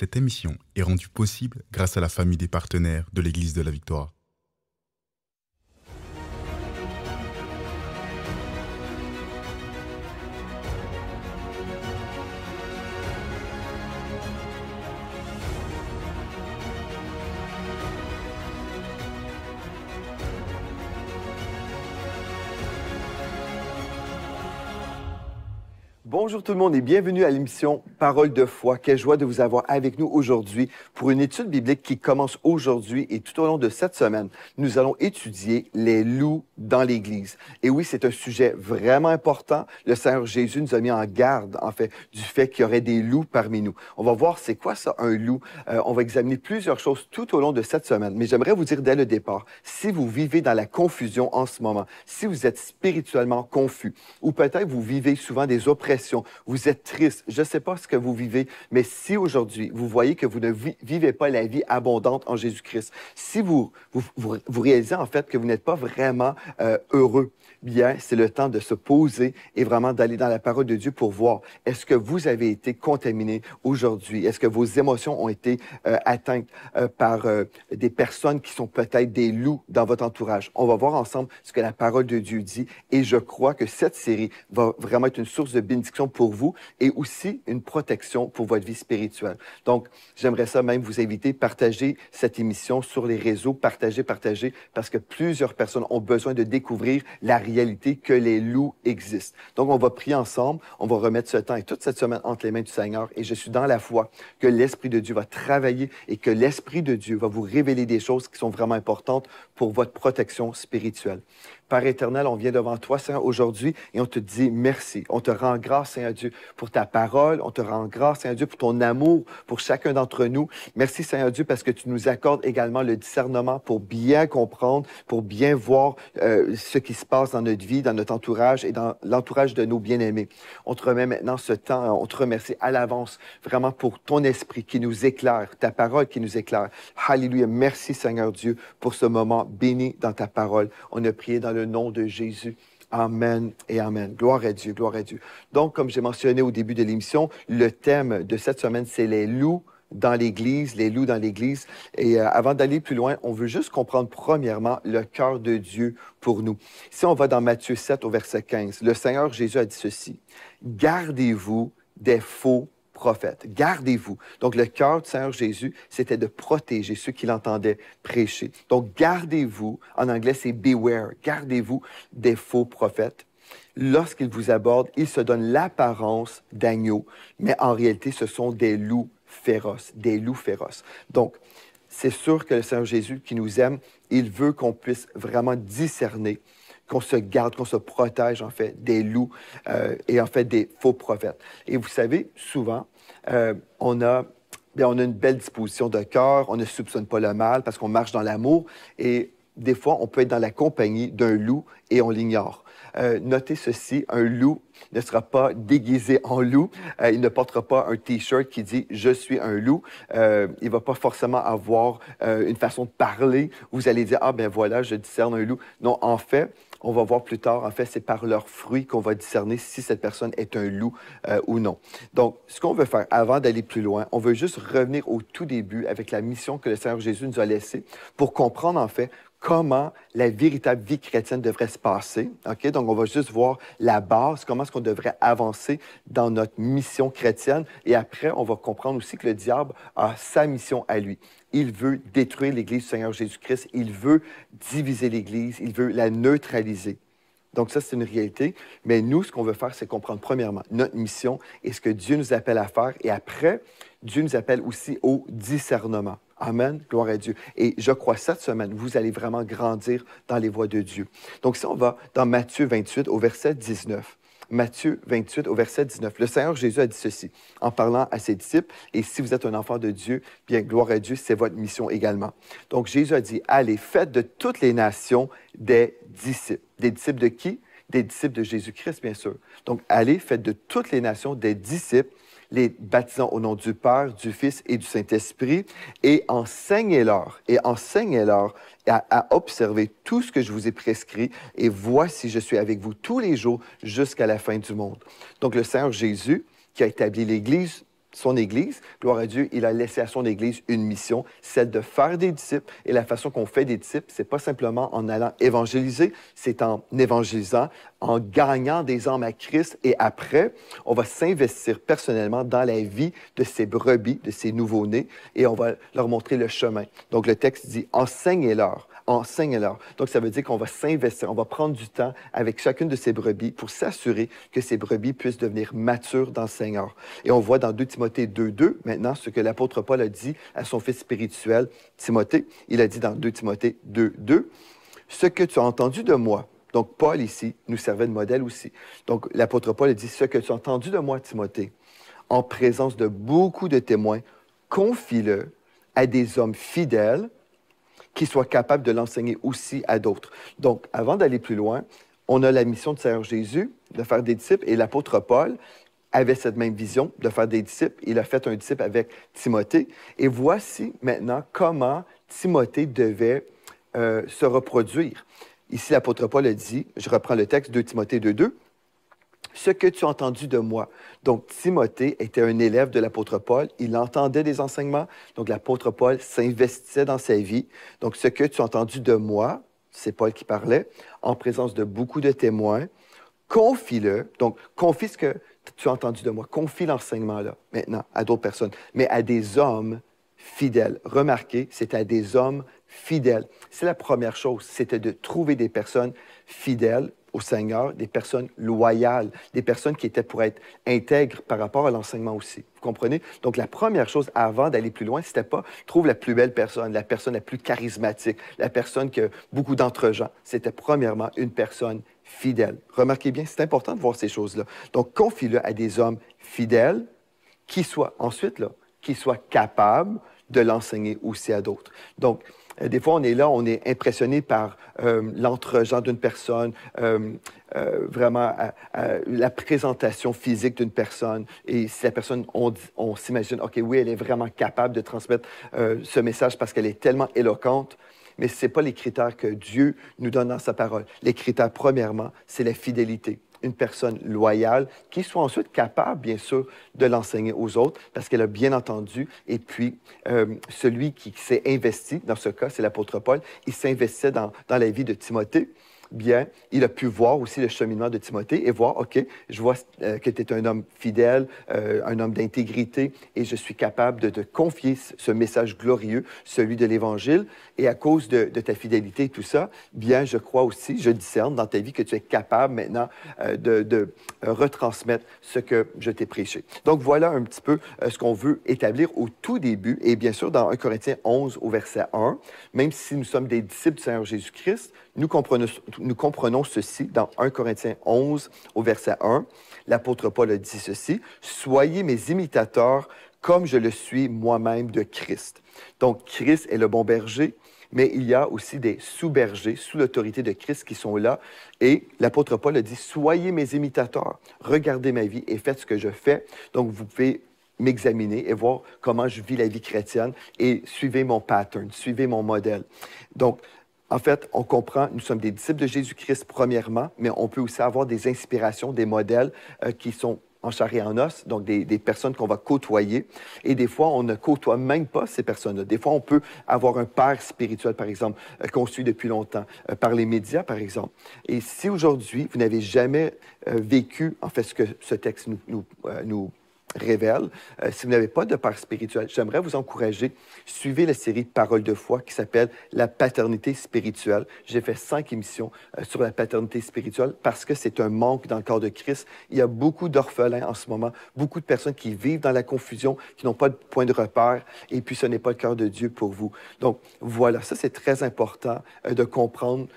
Cette émission est rendue possible grâce à la famille des partenaires de l'Église de la Victoire. Bonjour tout le monde et bienvenue à l'émission Parole de foi. Quelle joie de vous avoir avec nous aujourd'hui pour une étude biblique qui commence aujourd'hui et tout au long de cette semaine. Nous allons étudier les loups dans l'Église. Et oui, c'est un sujet vraiment important. Le Seigneur Jésus nous a mis en garde, en fait, du fait qu'il y aurait des loups parmi nous. On va voir c'est quoi ça, un loup. On va examiner plusieurs choses tout au long de cette semaine. Mais j'aimerais vous dire dès le départ, si vous vivez dans la confusion en ce moment, si vous êtes spirituellement confus, ou peut-être vous vivez souvent des oppressions, vous êtes triste, je ne sais pas ce que vous vivez, mais si aujourd'hui vous voyez que vous ne vivez pas la vie abondante en Jésus-Christ, si vous réalisez en fait que vous n'êtes pas vraiment heureux, bien, c'est le temps de se poser et vraiment d'aller dans la parole de Dieu pour voir, est-ce que vous avez été contaminé aujourd'hui? Est-ce que vos émotions ont été atteintes par des personnes qui sont peut-être des loups dans votre entourage? On va voir ensemble ce que la parole de Dieu dit et je crois que cette série va vraiment être une source de bénédiction pour vous et aussi une protection pour votre vie spirituelle. Donc, j'aimerais ça même vous inviter à partager cette émission sur les réseaux, partager, parce que plusieurs personnes ont besoin de découvrir la réalité que les loups existent. Donc, on va prier ensemble, on va remettre ce temps et toute cette semaine entre les mains du Seigneur et je suis dans la foi que l'Esprit de Dieu va travailler et que l'Esprit de Dieu va vous révéler des choses qui sont vraiment importantes pour votre protection spirituelle. Père éternel, on vient devant toi, Seigneur, aujourd'hui et on te dit merci. On te rend grâce, Seigneur Dieu, pour ta parole. On te rend grâce, Seigneur Dieu, pour ton amour pour chacun d'entre nous. Merci, Seigneur Dieu, parce que tu nous accordes également le discernement pour bien comprendre, pour bien voir ce qui se passe dans notre vie, dans notre entourage et dans l'entourage de nos bien-aimés. On te remet maintenant ce temps, on te remercie à l'avance vraiment pour ton esprit qui nous éclaire, ta parole qui nous éclaire. Alléluia. Merci, Seigneur Dieu, pour ce moment béni dans ta parole. On a prié dans le nom de Jésus. Amen et amen. Gloire à Dieu, gloire à Dieu. Donc, comme j'ai mentionné au début de l'émission, le thème de cette semaine, c'est les loups dans l'Église, les loups dans l'Église. Et avant d'aller plus loin, on veut juste comprendre premièrement le cœur de Dieu pour nous. Si on va dans Matthieu 7 au verset 15, le Seigneur Jésus a dit ceci, « Gardez-vous des faux prophètes. Gardez-vous. » Donc, le cœur du Seigneur Jésus, c'était de protéger ceux qui l'entendaient prêcher. Donc, gardez-vous. En anglais, c'est beware. Gardez-vous des faux prophètes. Lorsqu'ils vous abordent, ils se donnent l'apparence d'agneaux, mais en réalité, ce sont des loups féroces. Des loups féroces. Donc, c'est sûr que le Seigneur Jésus qui nous aime, il veut qu'on puisse vraiment discerner, qu'on se garde, qu'on se protège, en fait, des loups et, en fait, des faux prophètes. Et vous savez, souvent, on a une belle disposition de cœur, on ne soupçonne pas le mal parce qu'on marche dans l'amour et des fois, on peut être dans la compagnie d'un loup et on l'ignore. Notez ceci, un loup ne sera pas déguisé en loup. Il ne portera pas un T-shirt qui dit « Je suis un loup ». Il ne va pas forcément avoir une façon de parler. Vous allez dire « Ah, ben voilà, je discerne un loup ». Non, en fait, on va voir plus tard, en fait, c'est par leurs fruits qu'on va discerner si cette personne est un loup ou non. Donc, ce qu'on veut faire avant d'aller plus loin, on veut juste revenir au tout début avec la mission que le Seigneur Jésus nous a laissée pour comprendre, en fait, comment la véritable vie chrétienne devrait se passer. Okay? Donc, on va juste voir la base, comment est-ce qu'on devrait avancer dans notre mission chrétienne. Et après, on va comprendre aussi que le diable a sa mission à lui. Il veut détruire l'Église du Seigneur Jésus-Christ. Il veut diviser l'Église. Il veut la neutraliser. Donc ça, c'est une réalité. Mais nous, ce qu'on veut faire, c'est comprendre premièrement notre mission et ce que Dieu nous appelle à faire. Et après, Dieu nous appelle aussi au discernement. Amen, gloire à Dieu. Et je crois cette semaine, vous allez vraiment grandir dans les voies de Dieu. Donc si on va dans Matthieu 28 au verset 19, Matthieu 28 au verset 19, le Seigneur Jésus a dit ceci en parlant à ses disciples, et si vous êtes un enfant de Dieu, bien gloire à Dieu, c'est votre mission également. Donc Jésus a dit, allez, faites de toutes les nations des disciples. Des disciples de qui? Des disciples de Jésus-Christ, bien sûr. Donc allez, faites de toutes les nations des disciples, les baptisant au nom du Père, du Fils et du Saint-Esprit, et enseignez-leur à observer tout ce que je vous ai prescrit, et voici, je suis avec vous tous les jours jusqu'à la fin du monde. Donc, le Seigneur Jésus, qui a établi l'Église, son Église. Gloire à Dieu, il a laissé à son Église une mission, celle de faire des disciples. Et la façon qu'on fait des disciples, c'est pas simplement en allant évangéliser, c'est en évangélisant, en gagnant des âmes à Christ. Et après, on va s'investir personnellement dans la vie de ces brebis, de ces nouveaux-nés, et on va leur montrer le chemin. Donc, le texte dit « enseignez-leur ». Enseigne-leur. Donc, ça veut dire qu'on va s'investir, on va prendre du temps avec chacune de ces brebis pour s'assurer que ces brebis puissent devenir matures dans le Seigneur. Et on voit dans 2 Timothée 2.2, maintenant, ce que l'apôtre Paul a dit à son fils spirituel, Timothée. Il a dit dans 2 Timothée 2.2, « Ce que tu as entendu de moi ». Donc, Paul, ici, nous servait de modèle aussi. Donc, l'apôtre Paul a dit, « Ce que tu as entendu de moi, Timothée, en présence de beaucoup de témoins, confie-le à des hommes fidèles, qui soient capables de l'enseigner aussi à d'autres. » Donc, avant d'aller plus loin, on a la mission du Seigneur Jésus de faire des disciples et l'apôtre Paul avait cette même vision de faire des disciples. Il a fait un disciple avec Timothée. Et voici maintenant comment Timothée devait se reproduire. Ici, l'apôtre Paul a dit, je reprends le texte, 2 Timothée 2.2, « Ce que tu as entendu de moi. » Donc, Timothée était un élève de l'apôtre Paul. Il entendait des enseignements. Donc, l'apôtre Paul s'investissait dans sa vie. Donc, ce que tu as entendu de moi, c'est Paul qui parlait, en présence de beaucoup de témoins, confie-le. Donc, confie ce que tu as entendu de moi. Confie l'enseignement-là, maintenant, à d'autres personnes, mais à des hommes fidèles. Remarquez, c'est à des hommes fidèles. C'est la première chose, c'était de trouver des personnes fidèles au Seigneur, des personnes loyales, des personnes qui étaient pour être intègres par rapport à l'enseignement aussi. Vous comprenez? Donc, la première chose, avant d'aller plus loin, c'était pas « trouve la plus belle personne, la personne la plus charismatique, la personne qui a beaucoup d'entre-gens ». C'était premièrement une personne fidèle. Remarquez bien, c'est important de voir ces choses-là. Donc, confie-le à des hommes fidèles qui soient, ensuite, là, qui soient capables de l'enseigner aussi à d'autres. Donc, des fois, on est là, on est impressionné par l'entre-gens d'une personne, vraiment la présentation physique d'une personne. Et si la personne, on s'imagine, OK, oui, elle est vraiment capable de transmettre ce message parce qu'elle est tellement éloquente. Mais ce n'est pas les critères que Dieu nous donne dans sa parole. Les critères, premièrement, c'est la fidélité. Une personne loyale qui soit ensuite capable, bien sûr, de l'enseigner aux autres parce qu'elle a bien entendu. Et puis, celui qui s'est investi, dans ce cas, c'est l'apôtre Paul, il s'investissait dans la vie de Timothée. Bien, il a pu voir aussi le cheminement de Timothée et voir, OK, je vois que tu es un homme fidèle, un homme d'intégrité, et je suis capable de te confier ce message glorieux, celui de l'Évangile. Et à cause de ta fidélité et tout ça, bien, je crois aussi, je discerne dans ta vie que tu es capable maintenant de retransmettre ce que je t'ai prêché. Donc, voilà un petit peu ce qu'on veut établir au tout début. Et bien sûr, dans 1 Corinthiens 11 au verset 1, même si nous sommes des disciples du Seigneur Jésus-Christ, nous comprenons ceci dans 1 Corinthiens 11 au verset 1. L'apôtre Paul a dit ceci, « Soyez mes imitateurs comme je le suis moi-même de Christ. » Donc, Christ est le bon berger, mais il y a aussi des sous-bergers, sous l'autorité de Christ, qui sont là. Et l'apôtre Paul a dit, « Soyez mes imitateurs, regardez ma vie et faites ce que je fais. » Donc, vous pouvez m'examiner et voir comment je vis la vie chrétienne et suivez mon pattern, suivez mon modèle. Donc, en fait, on comprend, nous sommes des disciples de Jésus-Christ premièrement, mais on peut aussi avoir des inspirations, des modèles qui sont en chair et en os, donc des personnes qu'on va côtoyer. Et des fois, on ne côtoie même pas ces personnes-là. Des fois, on peut avoir un père spirituel, par exemple, qu'on suit depuis longtemps, par les médias, par exemple. Et si aujourd'hui, vous n'avez jamais vécu, en fait, ce que ce texte nous révèle. Si vous n'avez pas de père spirituel, j'aimerais vous encourager. Suivez la série Paroles de foi qui s'appelle La paternité spirituelle. J'ai fait 5 émissions sur la paternité spirituelle parce que c'est un manque dans le corps de Christ. Il y a beaucoup d'orphelins en ce moment, beaucoup de personnes qui vivent dans la confusion, qui n'ont pas de point de repère, et puis ce n'est pas le cœur de Dieu pour vous. Donc voilà, ça c'est très important de comprendre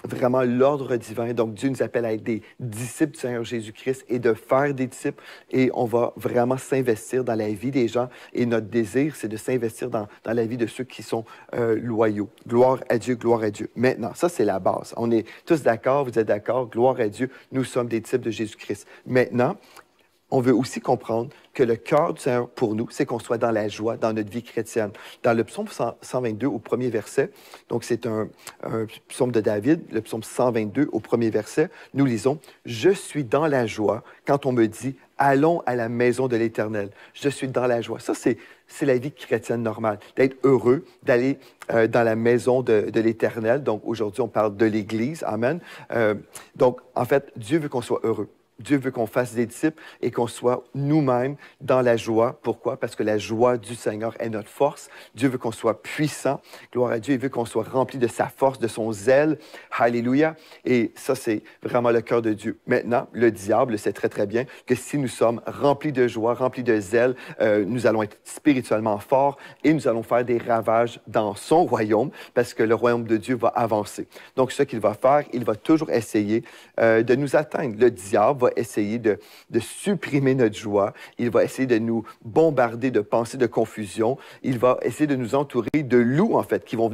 vraiment l'ordre divin. Donc, Dieu nous appelle à être des disciples du Seigneur Jésus-Christ et de faire des disciples. Et on va vraiment s'investir dans la vie des gens. Et notre désir, c'est de s'investir dans la vie de ceux qui sont loyaux. Gloire à Dieu, gloire à Dieu. Maintenant, ça, c'est la base. On est tous d'accord, vous êtes d'accord, gloire à Dieu. Nous sommes des disciples de Jésus-Christ. Maintenant, on veut aussi comprendre que le cœur du Seigneur pour nous, c'est qu'on soit dans la joie dans notre vie chrétienne. Dans le psaume 122, au premier verset, donc c'est un psaume de David, le psaume 122, au premier verset, nous lisons « Je suis dans la joie quand on me dit « Allons à la maison de l'Éternel ». Je suis dans la joie. Ça, c'est la vie chrétienne normale, d'être heureux, d'aller dans la maison de l'Éternel. Donc, aujourd'hui, on parle de l'Église. Amen. Donc, en fait, Dieu veut qu'on soit heureux. Dieu veut qu'on fasse des disciples et qu'on soit nous-mêmes dans la joie. Pourquoi? Parce que la joie du Seigneur est notre force. Dieu veut qu'on soit puissant. Gloire à Dieu. Il veut qu'on soit rempli de sa force, de son zèle. Alléluia. Et ça, c'est vraiment le cœur de Dieu. Maintenant, le diable sait très, très bien que si nous sommes remplis de joie, remplis de zèle, nous allons être spirituellement forts et nous allons faire des ravages dans son royaume parce que le royaume de Dieu va avancer. Donc, ce qu'il va faire, il va toujours essayer de nous atteindre. Le diable va essayer de supprimer notre joie. Il va essayer de nous bombarder de pensées de confusion. Il va essayer de nous entourer de loups, en fait, qui vont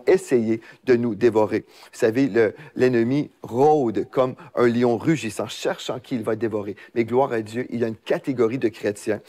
essayer de nous dévorer. Vous savez, l'ennemi rôde comme un lion rugissant, cherchant qui il va dévorer. Mais gloire à Dieu, il y a une catégorie de chrétiens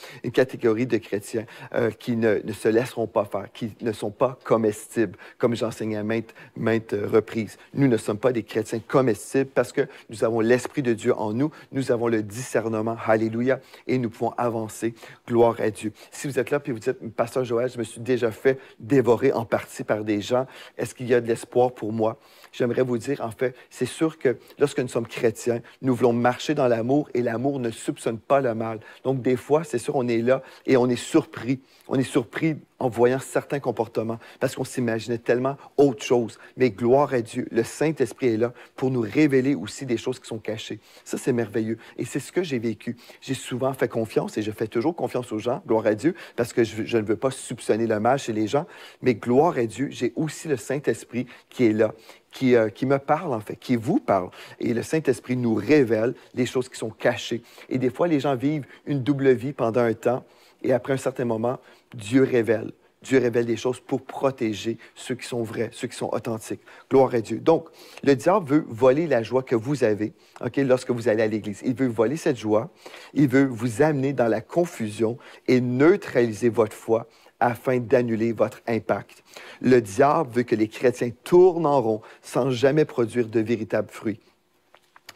qui ne se laisseront pas faire, qui ne sont pas comestibles, comme j'enseignais à maintes reprises. Nous ne sommes pas des chrétiens comestibles parce que nous avons l'Esprit de Dieu en nous, nous avons le discernement, alléluia, et nous pouvons avancer, gloire à Dieu. Si vous êtes là et vous dites, Pasteur Joël, je me suis déjà fait dévorer en partie par des gens, est-ce qu'il y a de l'espoir pour moi? J'aimerais vous dire, en fait, c'est sûr que lorsque nous sommes chrétiens, nous voulons marcher dans l'amour et l'amour ne soupçonne pas le mal. Donc, des fois, c'est sûr, on est là et on est surpris. On est surpris en voyant certains comportements parce qu'on s'imaginait tellement autre chose. Mais gloire à Dieu, le Saint-Esprit est là pour nous révéler aussi des choses qui sont cachées. Ça, c'est merveilleux. Et c'est ce que j'ai vécu. J'ai souvent fait confiance et je fais toujours confiance aux gens, gloire à Dieu, parce que je ne veux pas soupçonner le mal chez les gens. Mais gloire à Dieu, j'ai aussi le Saint-Esprit qui est là, qui me parle, en fait, qui vous parle. Et le Saint-Esprit nous révèle les choses qui sont cachées. Et des fois, les gens vivent une double vie pendant un temps. Et après un certain moment, Dieu révèle. Dieu révèle des choses pour protéger ceux qui sont vrais, ceux qui sont authentiques. Gloire à Dieu. Donc, le diable veut voler la joie que vous avez, lorsque vous allez à l'Église. Il veut voler cette joie. Il veut vous amener dans la confusion et neutraliser votre foi afin d'annuler votre impact. Le diable veut que les chrétiens tournent en rond sans jamais produire de véritables fruits.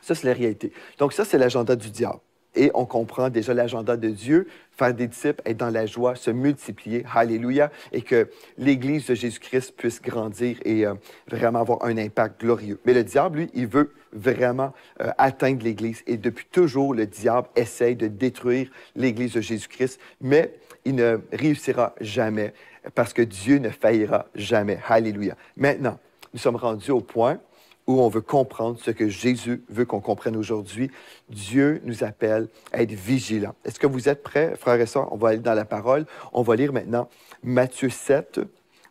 Ça, c'est la réalité. Donc, ça, c'est l'agenda du diable. Et on comprend déjà l'agenda de Dieu, faire des disciples, être dans la joie, se multiplier, alléluia, et que l'Église de Jésus-Christ puisse grandir et vraiment avoir un impact glorieux. Mais le diable, lui, il veut vraiment atteindre l'Église. Et depuis toujours, le diable essaye de détruire l'Église de Jésus-Christ, mais il ne réussira jamais parce que Dieu ne faillira jamais. Alléluia. Maintenant, nous sommes rendus au point où on veut comprendre ce que Jésus veut qu'on comprenne aujourd'hui. Dieu nous appelle à être vigilants. Est-ce que vous êtes prêts, frères et sœurs? On va aller dans la parole. On va lire maintenant Matthieu 7,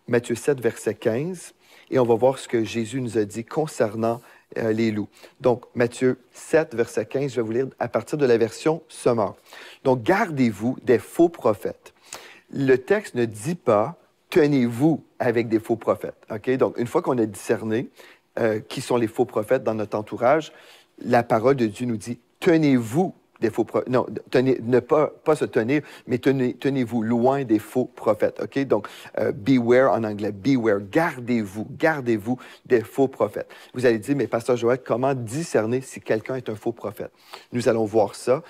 verset 15, et on va voir ce que Jésus nous a dit concernant les loups. Donc, Matthieu 7, verset 15, je vais vous lire à partir de la version Semeur. Donc, gardez-vous des faux prophètes. Le texte ne dit pas « tenez-vous avec des faux prophètes ». Okay? Donc, une fois qu'on a discerné qui sont les faux prophètes dans notre entourage, la parole de Dieu nous dit « tenez-vous des faux prophètes ». Non, ne pas se tenir, mais tenez-vous loin des faux prophètes. Okay? Donc, beware en anglais, beware, gardez-vous des faux prophètes. Vous allez dire, mais Pasteur Joël, comment discerner si quelqu'un est un faux prophète? Nous allons voir ça.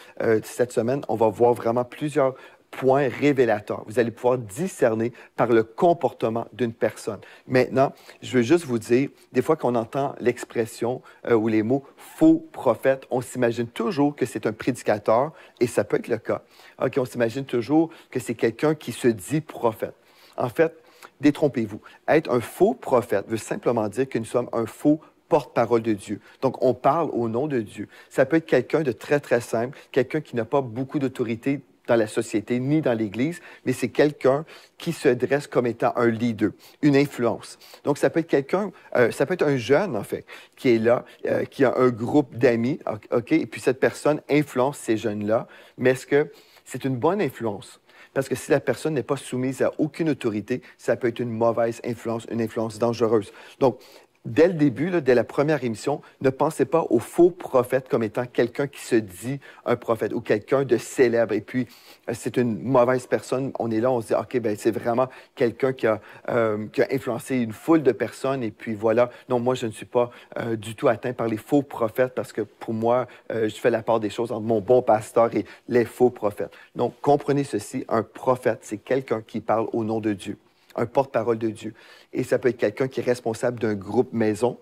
Cette semaine, on va voir vraiment plusieurs point révélateur. Vous allez pouvoir discerner par le comportement d'une personne. Maintenant, je veux juste vous dire, des fois qu'on entend l'expression ou les mots « faux prophète », on s'imagine toujours que c'est un prédicateur, et ça peut être le cas. Okay, on s'imagine toujours que c'est quelqu'un qui se dit prophète. En fait, détrompez-vous. Être un faux prophète veut simplement dire que nous sommes un faux porte-parole de Dieu. Donc, on parle au nom de Dieu. Ça peut être quelqu'un de très, très simple, quelqu'un qui n'a pas beaucoup d'autorité dans la société ni dans l'Église, mais c'est quelqu'un qui se dresse comme étant un leader, une influence. Donc, ça peut être quelqu'un, ça peut être un jeune, en fait, qui est là, qui a un groupe d'amis, OK? Et puis cette personne influence ces jeunes-là, mais est-ce que c'est une bonne influence? Parce que si la personne n'est pas soumise à aucune autorité, ça peut être une mauvaise influence, une influence dangereuse. Donc, dès le début, là, dès la première émission, ne pensez pas au faux prophète comme étant quelqu'un qui se dit un prophète ou quelqu'un de célèbre. Et puis, c'est une mauvaise personne. On est là, on se dit, OK, ben c'est vraiment quelqu'un qui a influencé une foule de personnes. Et puis voilà, non, moi, je ne suis pas du tout atteint par les faux prophètes parce que pour moi, je fais la part des choses entre mon bon pasteur et les faux prophètes. Donc, comprenez ceci, un prophète, c'est quelqu'un qui parle au nom de Dieu, un porte-parole de Dieu. Et ça peut être quelqu'un qui est responsable d'un groupe maison.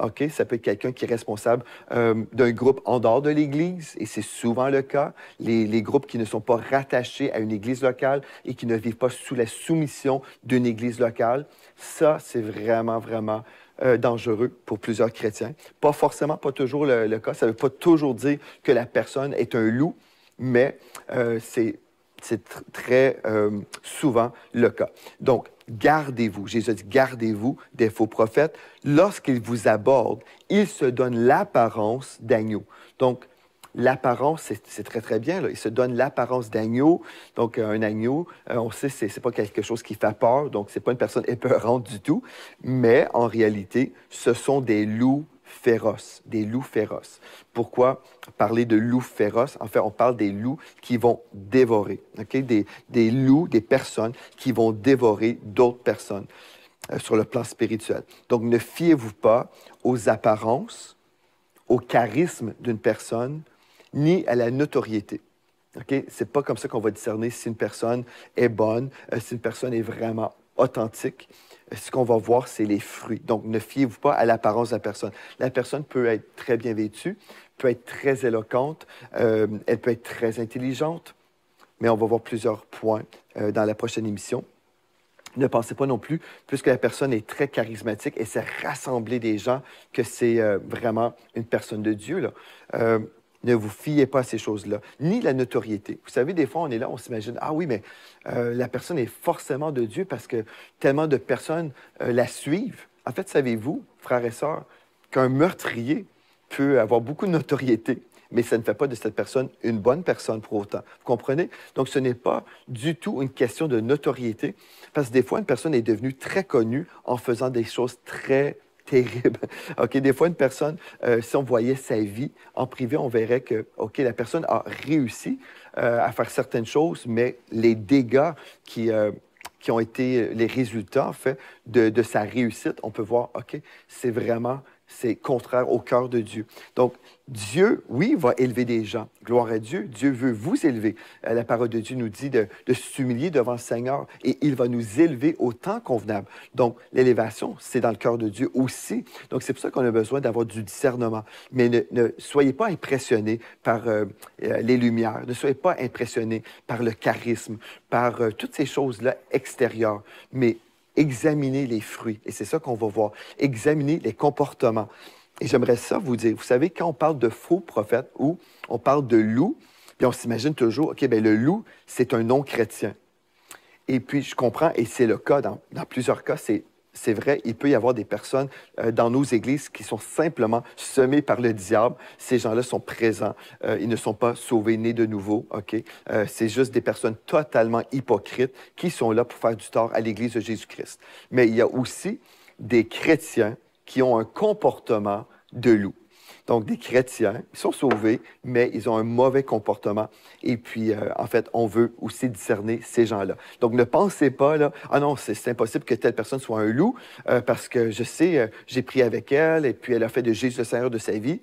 OK? Ça peut être quelqu'un qui est responsable d'un groupe en dehors de l'Église, et c'est souvent le cas. Les groupes qui ne sont pas rattachés à une Église locale et qui ne vivent pas sous la soumission d'une Église locale, ça, c'est vraiment, vraiment dangereux pour plusieurs chrétiens. Pas forcément, pas toujours le cas. Ça ne veut pas toujours dire que la personne est un loup, mais c'est très souvent le cas. Donc, gardez-vous. Jésus a dit, gardez-vous des faux prophètes. Lorsqu'ils vous abordent, ils se donnent l'apparence d'agneau. Donc, l'apparence, c'est très, très bien. Là. Ils se donnent l'apparence d'agneau. Donc, un agneau, on sait, c'est pas quelque chose qui fait peur. Donc, c'est pas une personne épeurante du tout. Mais, en réalité, ce sont des loups féroces, des loups féroces. Pourquoi parler de loups féroces? En fait, on parle des loups qui vont dévorer, okay? Des loups, des personnes qui vont dévorer d'autres personnes sur le plan spirituel. Donc, ne fiez-vous pas aux apparences, au charisme d'une personne, ni à la notoriété. Okay? C'est pas comme ça qu'on va discerner si une personne est bonne, si une personne est vraiment authentique. Ce qu'on va voir, c'est les fruits. Donc, ne fiez-vous pas à l'apparence de la personne. La personne peut être très bien vêtue, peut être très éloquente, elle peut être très intelligente, mais on va voir plusieurs points dans la prochaine émission. Ne pensez pas non plus, puisque la personne est très charismatique et sait rassembler des gens, que c'est vraiment une personne de Dieu, là. Ne vous fiez pas à ces choses-là, ni la notoriété. Vous savez, des fois, on est là, on s'imagine, ah oui, mais la personne est forcément de Dieu parce que tellement de personnes la suivent. En fait, savez-vous, frères et sœurs, qu'un meurtrier peut avoir beaucoup de notoriété, mais ça ne fait pas de cette personne une bonne personne pour autant. Vous comprenez? Donc, ce n'est pas du tout une question de notoriété, parce que des fois, une personne est devenue très connue en faisant des choses très terrible. OK, des fois, une personne, si on voyait sa vie en privé, on verrait que, OK, la personne a réussi à faire certaines choses, mais les dégâts qui ont été les résultats, en fait, de sa réussite, on peut voir, OK, c'est contraire au cœur de Dieu. Donc, Dieu, oui, va élever des gens. Gloire à Dieu. Dieu veut vous élever. La parole de Dieu nous dit de s'humilier devant le Seigneur et il va nous élever au temps convenable. Donc, l'élévation, c'est dans le cœur de Dieu aussi. Donc, c'est pour ça qu'on a besoin d'avoir du discernement. Mais ne soyez pas impressionnés par les lumières. Ne soyez pas impressionnés par le charisme, par toutes ces choses-là extérieures. Mais examinez les fruits. Et c'est ça qu'on va voir. Examinez les comportements. Et j'aimerais ça vous dire, vous savez, quand on parle de faux prophètes ou on parle de loup, puis on s'imagine toujours, OK, bien, le loup, c'est un non-chrétien. Et puis, je comprends, et c'est le cas, dans plusieurs cas, c'est vrai, il peut y avoir des personnes dans nos églises qui sont simplement semées par le diable. Ces gens-là sont présents. Ils ne sont pas sauvés, nés de nouveau. OK? C'est juste des personnes totalement hypocrites qui sont là pour faire du tort à l'Église de Jésus-Christ. Mais il y a aussi des chrétiens qui ont un comportement de loup. Donc, des chrétiens, ils sont sauvés, mais ils ont un mauvais comportement. Et puis, en fait, on veut aussi discerner ces gens-là. Donc, ne pensez pas, là, ah non, c'est impossible que telle personne soit un loup, parce que je sais, j'ai prié avec elle, et puis elle a fait de Jésus le Seigneur de sa vie.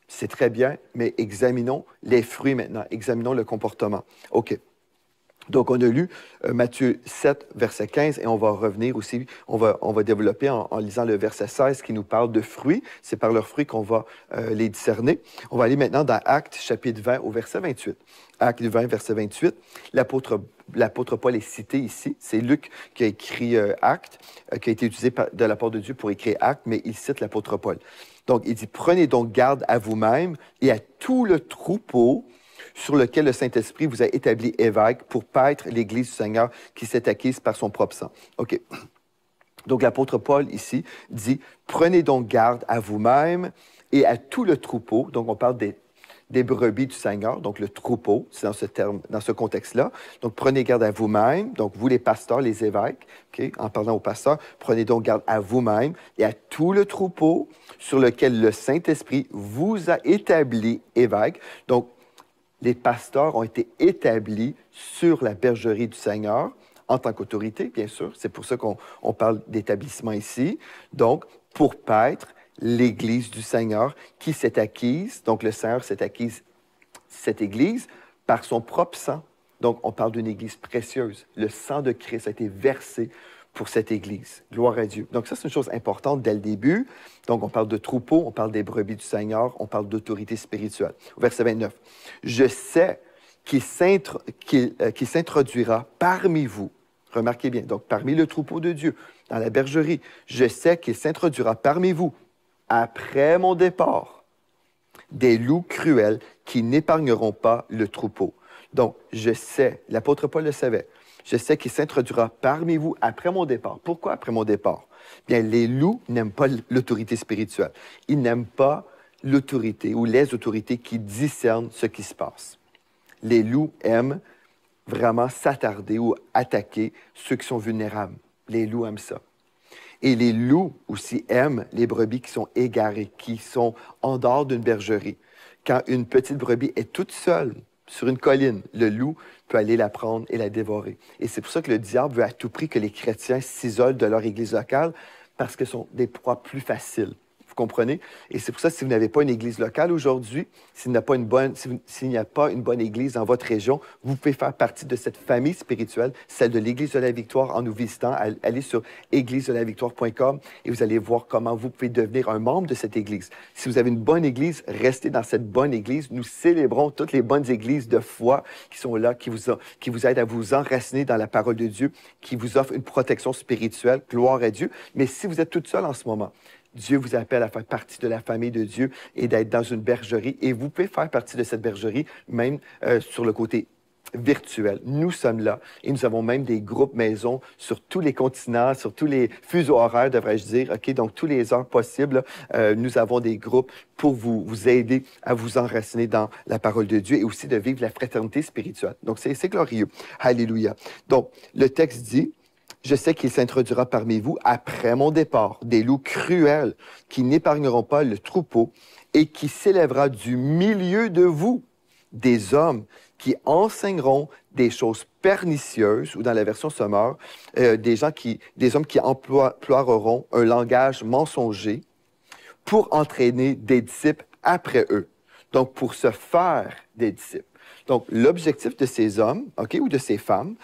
C'est très bien, mais examinons les fruits maintenant. Examinons le comportement. OK. Donc, on a lu Matthieu 7, verset 15, et on va revenir aussi, on va développer en lisant le verset 16 qui nous parle de fruits. C'est par leurs fruits qu'on va les discerner. On va aller maintenant dans Actes, chapitre 20, au verset 28. Actes 20, verset 28. L'apôtre Paul est cité ici. C'est Luc qui a écrit Actes, qui a été utilisé de la part de Dieu pour écrire Actes, mais il cite l'apôtre Paul. Donc, il dit, « Prenez donc garde à vous-même et à tout le troupeau sur lequel le Saint-Esprit vous a établi évêque pour paître l'Église du Seigneur qui s'est acquise par son propre sang. » OK. Donc, l'apôtre Paul, ici, dit « Prenez donc garde à vous-même et à tout le troupeau. » Donc, on parle des brebis du Seigneur, donc le troupeau, c'est dans ce terme, dans ce contexte-là. Donc, prenez garde à vous-même, donc vous les pasteurs, les évêques, okay? En parlant aux pasteurs, prenez donc garde à vous-même et à tout le troupeau sur lequel le Saint-Esprit vous a établi évêque. Donc, les pasteurs ont été établis sur la bergerie du Seigneur en tant qu'autorité, bien sûr. C'est pour ça qu'on parle d'établissement ici. Donc, pour paître l'Église du Seigneur qui s'est acquise, donc le Seigneur s'est acquise cette Église par son propre sang. Donc, on parle d'une Église précieuse. Le sang de Christ a été versé pour cette Église. Gloire à Dieu. Donc, ça, c'est une chose importante dès le début. Donc, on parle de troupeau, on parle des brebis du Seigneur, on parle d'autorité spirituelle. Au verset 29. « Je sais qu'il s'introduira parmi vous. » Remarquez bien, donc parmi le troupeau de Dieu, dans la bergerie. « Je sais qu'il s'introduira parmi vous, après mon départ, des loups cruels qui n'épargneront pas le troupeau. » Donc, je sais, l'apôtre Paul le savait, je sais qu'il s'introduira parmi vous après mon départ. Pourquoi après mon départ? Bien, les loups n'aiment pas l'autorité spirituelle. Ils n'aiment pas l'autorité ou les autorités qui discernent ce qui se passe. Les loups aiment vraiment s'attarder ou attaquer ceux qui sont vulnérables. Les loups aiment ça. Et les loups aussi aiment les brebis qui sont égarées, qui sont en dehors d'une bergerie. Quand une petite brebis est toute seule sur une colline, le loup peut aller la prendre et la dévorer. Et c'est pour ça que le diable veut à tout prix que les chrétiens s'isolent de leur église locale, parce que ce sont des proies plus faciles. Vous comprenez? Et c'est pour ça que si vous n'avez pas une église locale aujourd'hui, s'il n'y a pas une bonne église dans votre région, vous pouvez faire partie de cette famille spirituelle, celle de l'Église de la Victoire, en nous visitant. Allez sur églisedelavictoire.com et vous allez voir comment vous pouvez devenir un membre de cette église. Si vous avez une bonne église, restez dans cette bonne église. Nous célébrons toutes les bonnes églises de foi qui sont là, qui vous aident à vous enraciner dans la parole de Dieu, qui vous offrent une protection spirituelle. Gloire à Dieu. Mais si vous êtes toute seule en ce moment, Dieu vous appelle à faire partie de la famille de Dieu et d'être dans une bergerie. Et vous pouvez faire partie de cette bergerie, même sur le côté virtuel. Nous sommes là et nous avons même des groupes maison sur tous les continents, sur tous les fuseaux horaires, devrais-je dire. OK, donc, tous les heures possibles, nous avons des groupes pour vous aider à vous enraciner dans la parole de Dieu et aussi de vivre la fraternité spirituelle. Donc, c'est glorieux. Alléluia. Donc, le texte dit: je sais qu'il s'introduira parmi vous après mon départ, des loups cruels qui n'épargneront pas le troupeau et qui s'élèvera du milieu de vous des hommes qui enseigneront des choses pernicieuses, ou dans la version Sommeur, des hommes qui emploieront un langage mensonger pour entraîner des disciples après eux. Donc, pour se faire des disciples. Donc, l'objectif de ces hommes, OK, ou de ces femmes,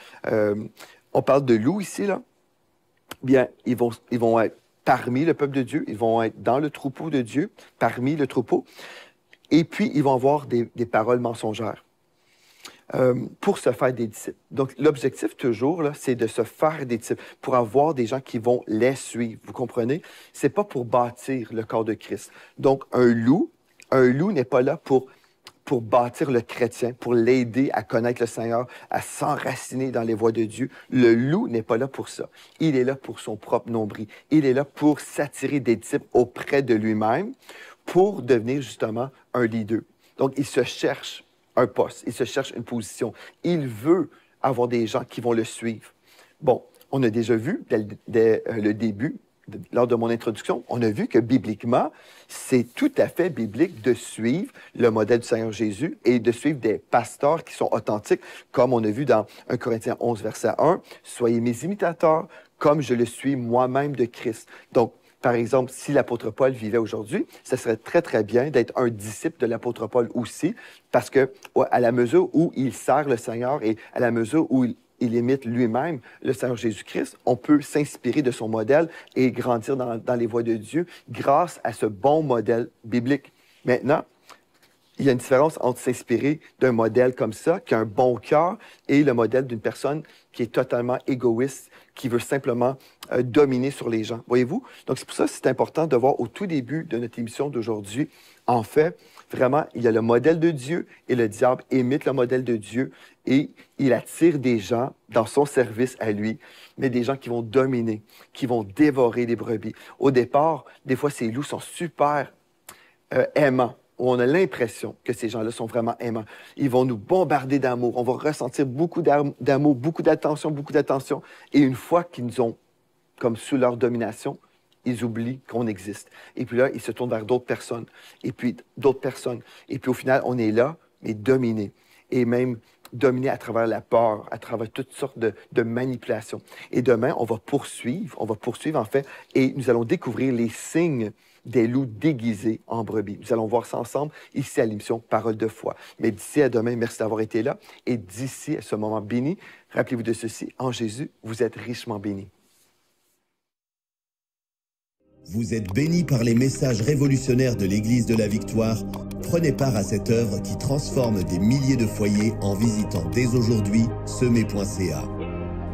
on parle de loups ici, là. Bien, ils vont être parmi le peuple de Dieu, ils vont être dans le troupeau de Dieu, parmi le troupeau, et puis ils vont avoir des paroles mensongères pour se faire des disciples. Donc, l'objectif toujours, là, c'est de se faire des disciples, pour avoir des gens qui vont les suivre, vous comprenez? C'est pas pour bâtir le corps de Christ. Donc, un loup n'est pas là pour bâtir le chrétien, pour l'aider à connaître le Seigneur, à s'enraciner dans les voies de Dieu. Le loup n'est pas là pour ça. Il est là pour son propre nombril. Il est là pour s'attirer des disciples auprès de lui-même, pour devenir justement un leader. Donc, il se cherche un poste, il se cherche une position. Il veut avoir des gens qui vont le suivre. Bon, on a déjà vu dès le début, lors de mon introduction, on a vu que bibliquement, c'est tout à fait biblique de suivre le modèle du Seigneur Jésus et de suivre des pasteurs qui sont authentiques, comme on a vu dans 1 Corinthiens 11, verset 1, « Soyez mes imitateurs, comme je le suis moi-même de Christ. » Donc, par exemple, si l'apôtre Paul vivait aujourd'hui, ça serait très, très bien d'être un disciple de l'apôtre Paul aussi, parce que à la mesure où il sert le Seigneur et à la mesure où il imite lui-même le Seigneur Jésus-Christ, on peut s'inspirer de son modèle et grandir dans les voies de Dieu grâce à ce bon modèle biblique. Maintenant, il y a une différence entre s'inspirer d'un modèle comme ça, qui a un bon cœur, et le modèle d'une personne qui est totalement égoïste, qui veut simplement dominer sur les gens. Voyez-vous? Donc, c'est pour ça que c'est important de voir au tout début de notre émission d'aujourd'hui, en fait, vraiment, il y a le modèle de Dieu et le diable imite le modèle de Dieu et il attire des gens dans son service à lui, mais des gens qui vont dominer, qui vont dévorer les brebis. Au départ, des fois, ces loups sont super aimants. où on a l'impression que ces gens-là sont vraiment aimants. Ils vont nous bombarder d'amour. On va ressentir beaucoup d'amour, beaucoup d'attention. Et une fois qu'ils nous ont comme sous leur domination, ils oublient qu'on existe. Et puis là, ils se tournent vers d'autres personnes. Et puis d'autres personnes. Et puis au final, on est là, mais dominé. Et même dominé à travers la peur, à travers toutes sortes de manipulations. Et demain, on va poursuivre en fait, et nous allons découvrir les signes des loups déguisés en brebis. Nous allons voir ça ensemble ici à l'émission Parole de foi. Mais d'ici à demain, merci d'avoir été là. Et d'ici à ce moment béni, rappelez-vous de ceci, en Jésus, vous êtes richement bénis. Vous êtes bénis par les messages révolutionnaires de l'Église de la Victoire. Prenez part à cette œuvre qui transforme des milliers de foyers en visitant dès aujourd'hui semer.ca.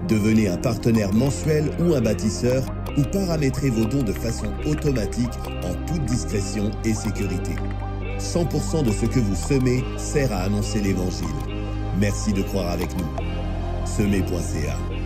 Devenez un partenaire mensuel ou un bâtisseur ou paramétrez vos dons de façon automatique en toute discrétion et sécurité. 100% de ce que vous semez sert à annoncer l'Évangile. Merci de croire avec nous. Semer.ca